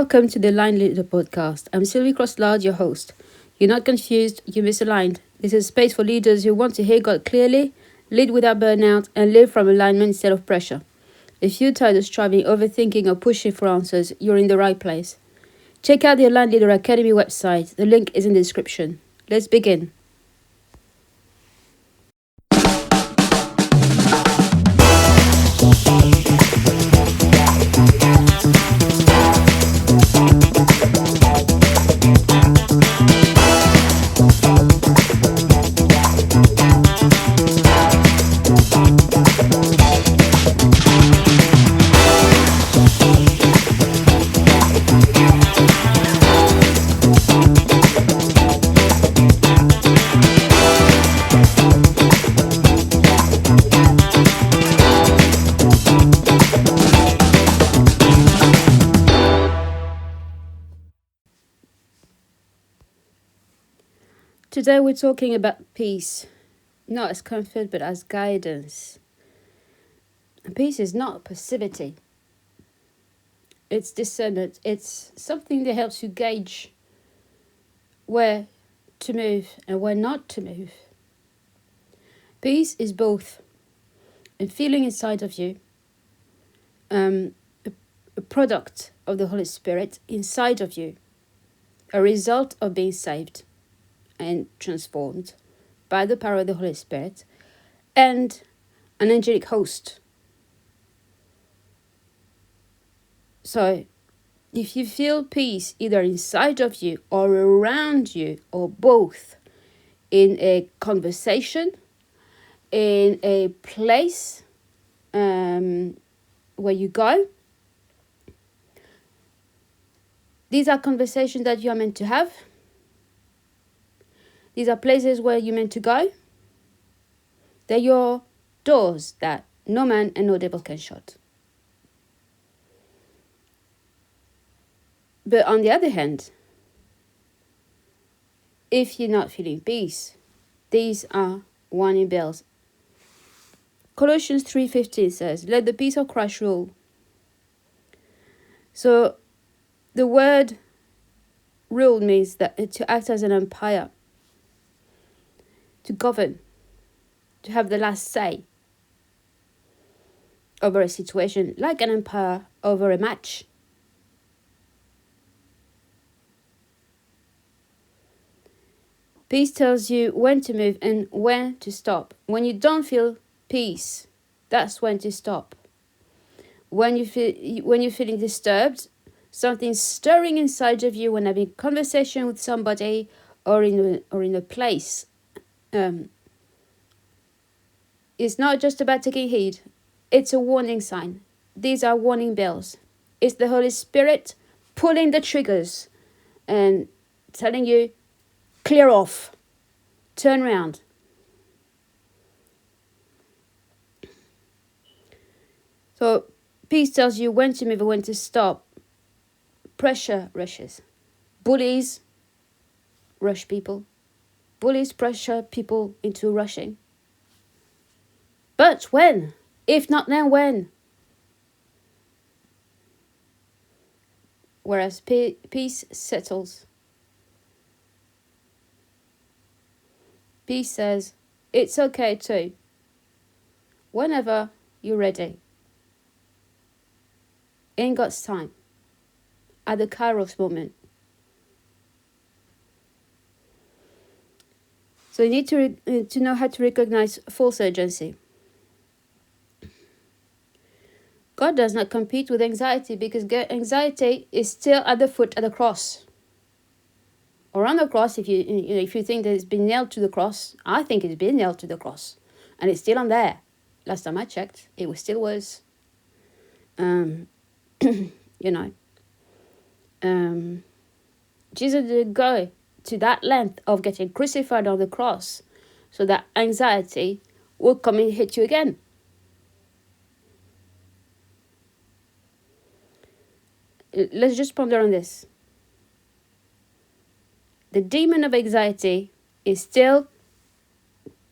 Welcome to the Line Leader podcast. I'm Sylvie Crosslard, your host. You're not confused, you're misaligned. This is a space for leaders who want to hear God clearly, lead without burnout, and live from alignment instead of pressure. If you're tired of striving, overthinking, or pushing for answers, you're in the right place. Check out the Line Leader Academy website. The link is in the description. Let's begin. Today we're talking about peace, not as comfort but as guidance. Peace is not passivity. It's discernment. It's something that helps you gauge where to move and where not to move. Peace is both a feeling inside of you, a product of the Holy Spirit inside of you, a result of being saved and transformed by the power of the Holy Spirit, and an angelic host. So, if you feel peace either inside of you or around you or both, in a conversation, in a place where you go, these are conversations that you are meant to have. These are places where you're meant to go. They're your doors that no man and no devil can shut. But on the other hand, if you're not feeling peace, these are warning bells. Colossians 3:15 says, "Let the peace of Christ rule." So the word rule means that to act as an umpire, to govern, to have the last say over a situation, like an umpire over a match. Peace tells you when to move and when to stop. When you don't feel peace, that's when to stop. When you're feeling disturbed, something's stirring inside of you when having a conversation with somebody or in a place. It's not just about taking heed. It's a warning sign. These are warning bells. It's the Holy Spirit pulling the triggers and telling you, clear off, turn around. So peace tells you when to move and when to stop. Pressure rushes. Bullies rush people. Bullies pressure people into rushing. But when? If not now, when? Whereas peace settles. Peace says, it's okay too. Whenever you're ready. In God's time. At the Kairos moment. So you need to know how to recognize false urgency. God does not compete with anxiety because anxiety is still at the foot of the cross. Or on the cross, if you think that it's been nailed to the cross, I think it's been nailed to the cross. And it's still on there. Last time I checked, it still was. Jesus didn't go to that length of getting crucified on the cross so that anxiety will come and hit you again. Let's just ponder on this. The demon of anxiety is still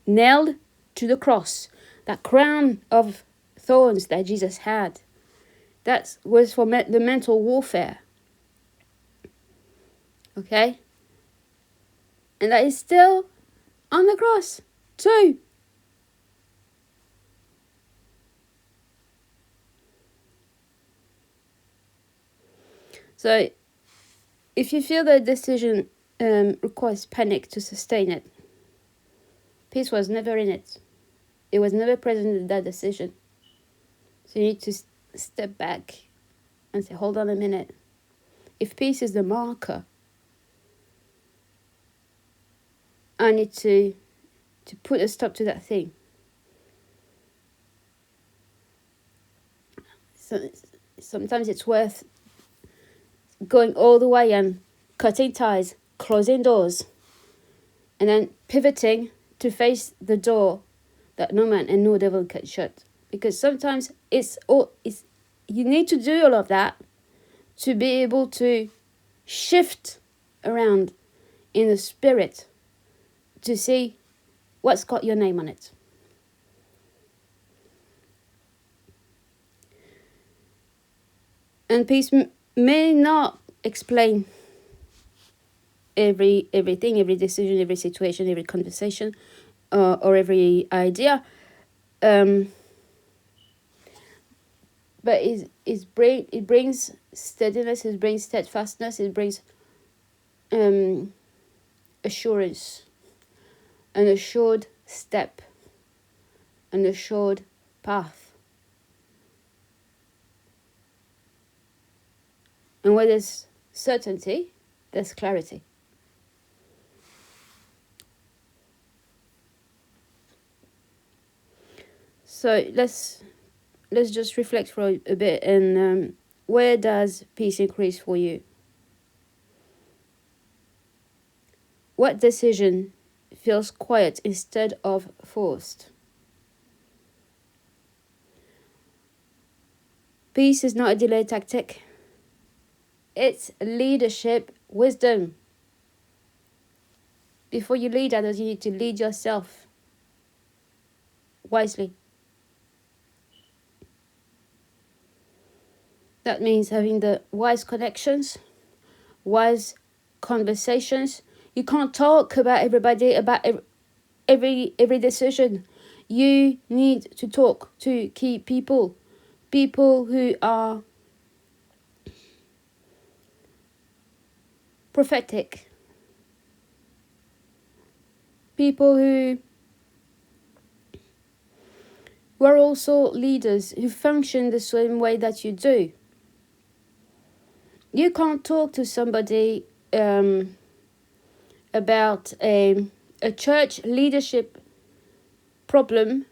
nailed to the cross. That crown of thorns that Jesus had, that was for the mental warfare. Okay? And that is still on the cross too. So if you feel the decision requires panic to sustain it, peace was never in it. It was never present in that decision. So you need to step back and say, hold on a minute. If peace is the marker, I need to put a stop to that thing. So sometimes it's worth going all the way and cutting ties, closing doors, and then pivoting to face the door that no man and no devil can shut. Because sometimes you need to do all of that to be able to shift around in the spirit to see what's got your name on it. And peace may not explain everything, every decision, every situation, every conversation, or every idea, but it brings steadiness, it brings steadfastness, it brings assurance, an assured step, an assured path. And where there's certainty, there's clarity. So let's just reflect for a bit, and where does peace increase for you? What decision feels quiet instead of forced? Peace is not a delay tactic. It's leadership wisdom. Before you lead others, you need to lead yourself wisely. That means having the wise connections, wise conversations. You can't talk about everybody, about every decision. You need to talk to key people who are prophetic, people who are also leaders, who function the same way that you do. You can't talk to somebody about a church leadership problem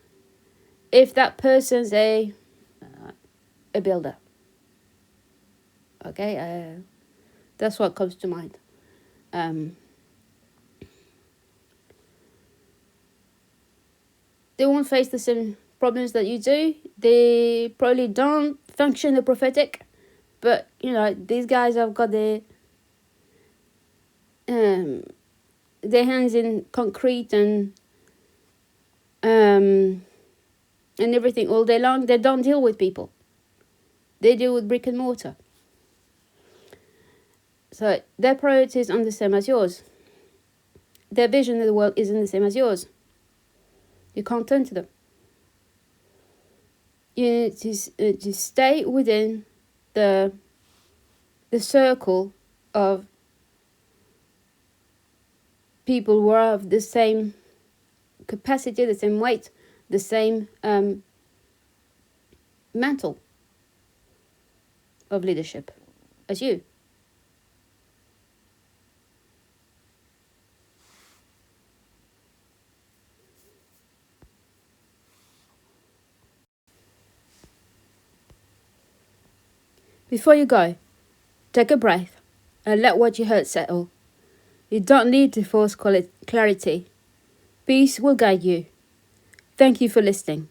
if that person's a builder. Okay, that's what comes to mind. They won't face the same problems that you do. They probably don't function the prophetic, but these guys have got their hands in concrete and everything all day long. They don't deal with people. They deal with brick and mortar. So their priorities aren't the same as yours. Their vision of the world isn't the same as yours. You can't turn to them. You need to stay within the circle of people who are of the same capacity, the same weight, the same mantle of leadership as you. Before you go, take a breath and let what you heard settle. You don't need to force clarity. Peace will guide you. Thank you for listening.